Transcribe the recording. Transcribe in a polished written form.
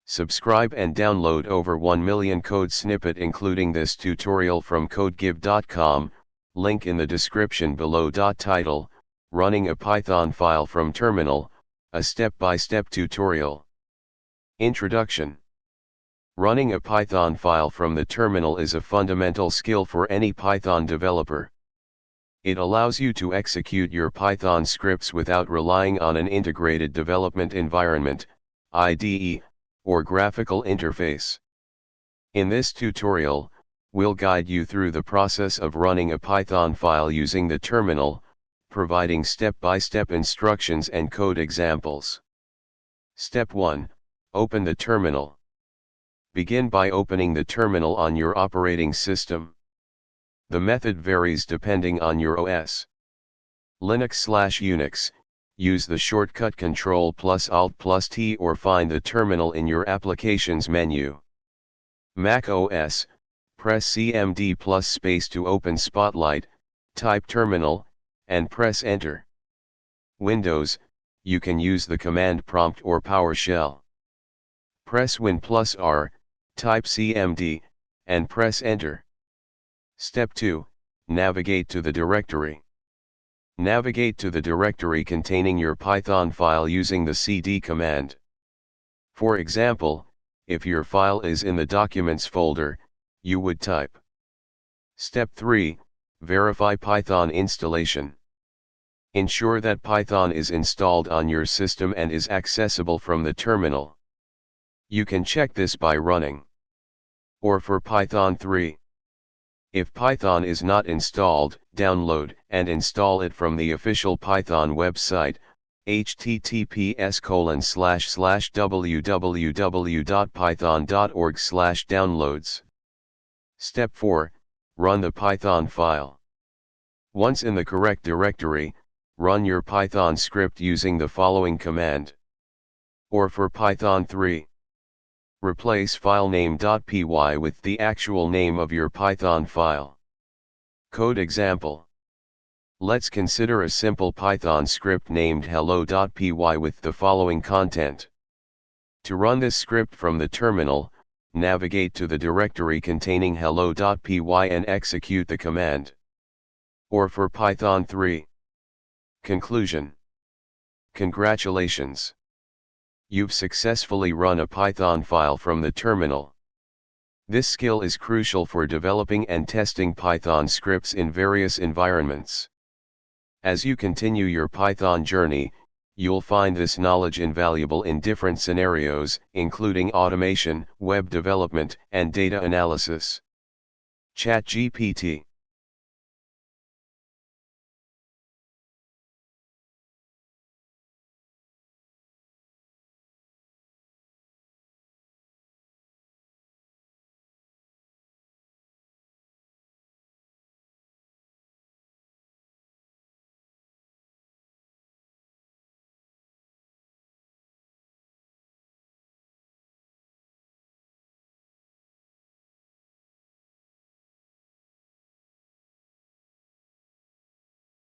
Subscribe and download over 1 million code snippet including this tutorial from codegive.com, link in the description below. Title, Running a Python file from terminal, a step-by-step tutorial. Introduction. Running a Python file from the terminal is a fundamental skill for any Python developer. It allows you to execute your Python scripts without relying on an integrated development environment, IDE, or graphical interface. In this tutorial, we'll guide you through the process of running a Python file using the terminal, providing step-by-step instructions and code examples. Step 1. Open the terminal. Begin by opening the terminal on your operating system. The method varies depending on your OS. Linux/Unix, use the shortcut Ctrl Alt T or find the terminal in your applications menu. macOS, press Cmd Space to open Spotlight, type terminal, and press enter. Windows, you can use the command prompt or PowerShell. Press Win+R, type Cmd, and press enter. Step 2, navigate to the directory. Navigate to the directory containing your Python file using the cd command. For example, if your file is in the Documents folder, you would type. Step 3, verify Python installation. Ensure that Python is installed on your system and is accessible from the terminal. You can check this by running. Or for Python 3. If Python is not installed, download and install it from the official Python website, https://www.python.org/downloads. Step 4, run the Python file. Once in the correct directory, run your Python script using the following command. Or for Python 3. Replace filename.py with the actual name of your Python file. Code example. Let's consider a simple Python script named hello.py with the following content. To run this script from the terminal, navigate to the directory containing hello.py and execute the command. Or for Python 3. Conclusion. Congratulations! You've successfully run a Python file from the terminal. This skill is crucial for developing and testing Python scripts in various environments. As you continue your Python journey, you'll find this knowledge invaluable in different scenarios, including automation, web development, and data analysis. ChatGPT.